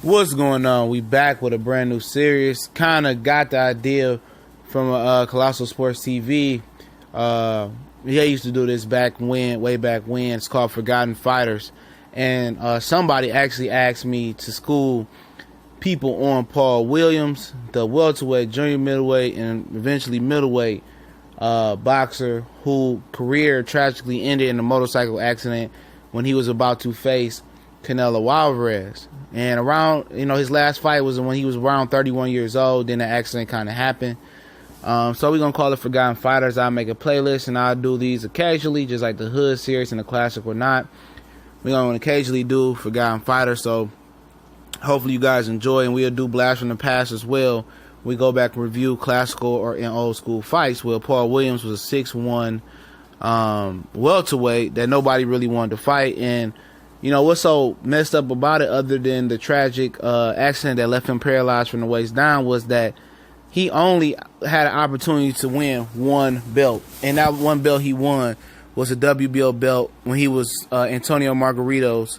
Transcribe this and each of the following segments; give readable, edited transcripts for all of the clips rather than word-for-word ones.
What's going on? We back with a brand new series. Kind of got the idea from Colossal Sports TV. He used to do this way back when. It's called Forgotten Fighters. And somebody actually asked me to school people on Paul Williams, the welterweight, junior middleweight, and eventually middleweight boxer whose career tragically ended in a motorcycle accident when he was about to face Canelo Alvarez. And around, his last fight was when he was around 31 years old. Then the accident kind of happened. So we're going to call it Forgotten Fighters. I'll make a playlist and I'll do these occasionally, just like the Hood series and the Classic or Not. We're going to occasionally do Forgotten Fighters. So hopefully you guys enjoy, and we'll do Blast from the Past as well. We go back and review classical or in old school fights where Paul Williams was a 6'1" welterweight that nobody really wanted to fight. And what's so messed up about it, other than the tragic accident that left him paralyzed from the waist down, was that he only had an opportunity to win one belt. And that one belt he won was a WBO belt when he was Antonio Margarito's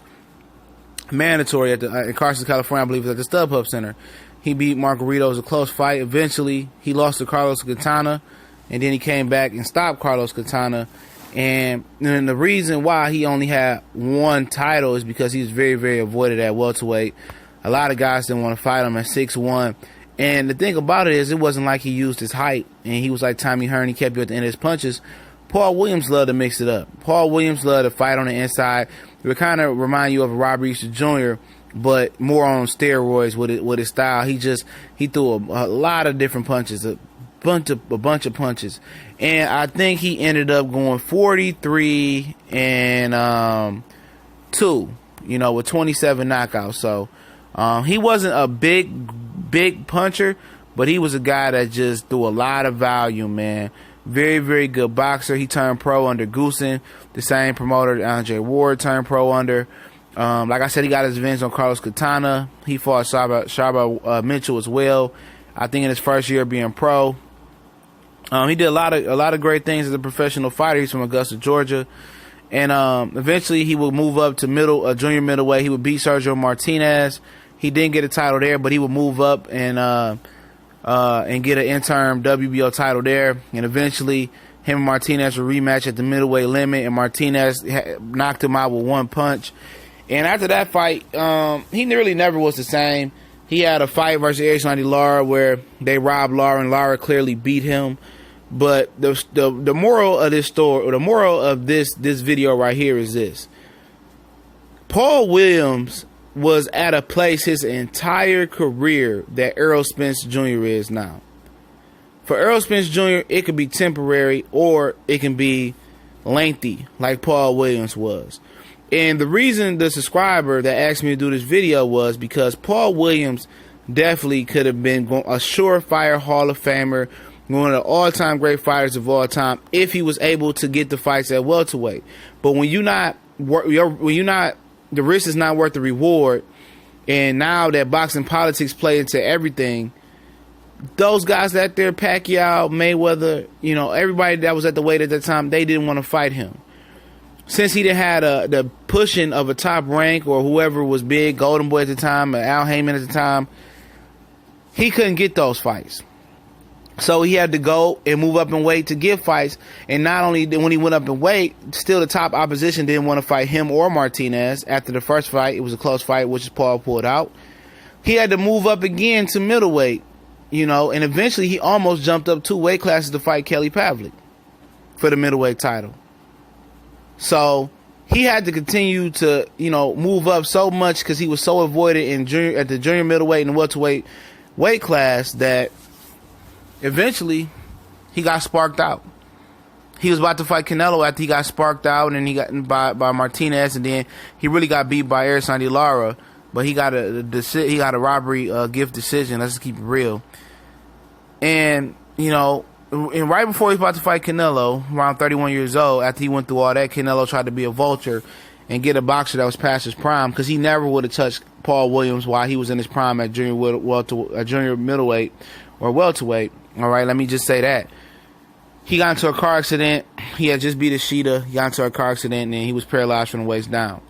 mandatory in Carson, California. I believe it was at the StubHub Center. He beat Margarito. It was a close fight. Eventually, he lost to Carlos Quintana, and then he came back and stopped Carlos Quintana. And the reason why he only had one title is because he was very, very avoided at welterweight. A lot of guys didn't want to fight him at 6'1". And the thing about it is, it wasn't like he used his height and he was like Tommy Hearn. He kept you at the end of his punches. Paul Williams loved to mix it up. Paul Williams loved to fight on the inside. It would kind of remind you of Robert Easter Jr., but more on steroids with his style. He threw a lot of different punches, a bunch of punches. And I think he ended up going 43 and 2, with 27 knockouts. So he wasn't a big puncher, but he was a guy that just threw a lot of volume, man. Very, very good boxer. He turned pro under Goosen, the same promoter that Andre Ward turned pro under. Like I said, he got his revenge on Carlos Quintana. He fought Shabba Mitchell as well, I think in his first year being pro. He did a lot of great things as a professional fighter. He's from Augusta, Georgia. And eventually he would move up to junior middleweight. He would beat Sergio Martinez. He didn't get a title there, but he would move up and get an interim WBO title there. And eventually him and Martinez would rematch at the middleweight limit, and Martinez knocked him out with one punch. And after that fight, he really never was the same. He had a fight versus Erislandy Lara where they robbed Lara, and Lara clearly beat him. But the moral of this story, or the moral of this video right here, is this: Paul Williams was at a place his entire career that Errol Spence Jr. is now. For Errol Spence Jr., it could be temporary or it can be lengthy, like Paul Williams was. And the reason the subscriber that asked me to do this video was because Paul Williams definitely could have been a surefire Hall of Famer, one of the all-time great fighters of all time, if he was able to get the fights at welterweight. But when the risk is not worth the reward, and now that boxing politics play into everything, those guys out there, Pacquiao, Mayweather, everybody that was at the weight at that time, they didn't want to fight him. Since he didn't have the pushing of a top rank or whoever was big, Golden Boy at the time, or Al Heyman at the time, he couldn't get those fights. So he had to go and move up in weight to get fights. And not only when he went up in weight, still the top opposition didn't want to fight him or Martinez. After the first fight, it was a close fight, which Paul pulled out. He had to move up again to middleweight, and eventually he almost jumped up 2 weight classes to fight Kelly Pavlik for the middleweight title. So he had to continue to, move up so much because he was so avoided at the junior middleweight and welterweight weight class that eventually he got sparked out. He was about to fight Canelo after he got sparked out, and he got by Martinez, and then he really got beat by Erislandy Lara. But he got a robbery gift decision. Let's just keep it real. And and right before he was about to fight Canelo, around 31 years old, after he went through all that, Canelo tried to be a vulture and get a boxer that was past his prime, because he never would have touched Paul Williams while he was in his prime at junior middleweight or welterweight. All right, let me just say that. He got into a car accident. He had just beat Ishida. He got into a car accident, and he was paralyzed from the waist down.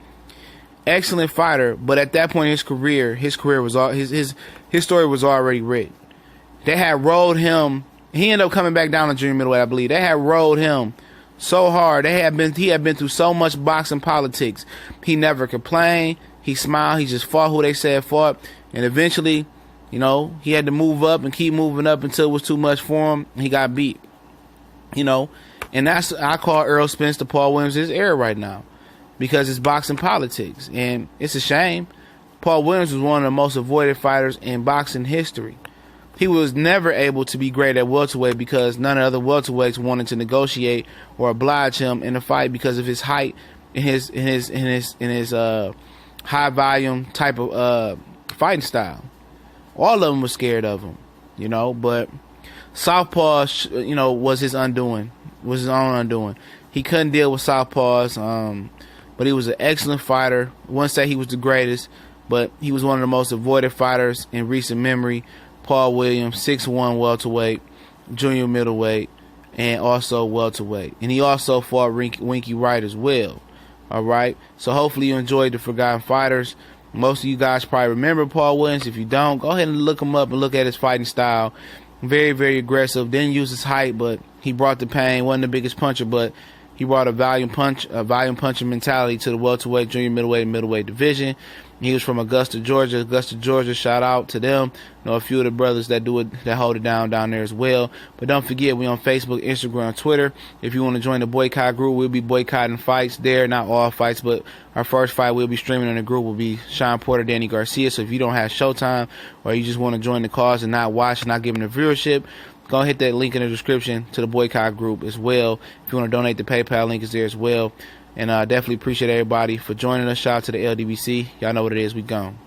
excellent fighter, but at that point in his career was all his story was already written. They had rolled him. He ended up coming back down to junior middleweight, I believe. They had rolled him so hard. He had been through so much boxing politics. He never complained. He smiled. He just fought who they said fought, and eventually, you know, he had to move up and keep moving up until it was too much for him. He got beat. You know, and that's, I call Errol Spence to Paul Williams his era right now, because it's boxing politics, and it's a shame. Paul Williams was one of the most avoided fighters in boxing history. He was never able to be great at welterweight because none of the other welterweights wanted to negotiate or oblige him in a fight because of his height and his high volume type of fighting style. All of them were scared of him, you know. But southpaw, you know, was his undoing, was his own undoing. He couldn't deal with southpaws, but he was an excellent fighter. I wouldn't say he was the greatest, but he was one of the most avoided fighters in recent memory. Paul Williams, 6'1" welterweight, junior middleweight, and also welterweight. And he also fought Winky Wright as well. All right? So hopefully you enjoyed the Forgotten Fighters. Most of you guys probably remember Paul Williams. If you don't, go ahead and look him up and look at his fighting style. Very, very aggressive. Didn't use his height, but he brought the pain. Wasn't the biggest puncher, but he brought a volume punching mentality to the welterweight, junior middleweight, and middleweight division. He was from Augusta, Georgia. Augusta, Georgia, shout out to them. You know, a few of the brothers that do it, that hold it down there as well. But don't forget, we on Facebook, Instagram, Twitter. If you want to join the Boycott Group, we'll be boycotting fights there. Not all fights, but our first fight we'll be streaming in the group will be Sean Porter, Danny Garcia. So if you don't have Showtime, or you just want to join the cause and not watch and not give them the viewership, go hit that link in the description to the Boycott Group as well. If you want to donate, the PayPal link is there as well. And definitely appreciate everybody for joining us. Shout out to the LDBC. Y'all know what it is. We gone.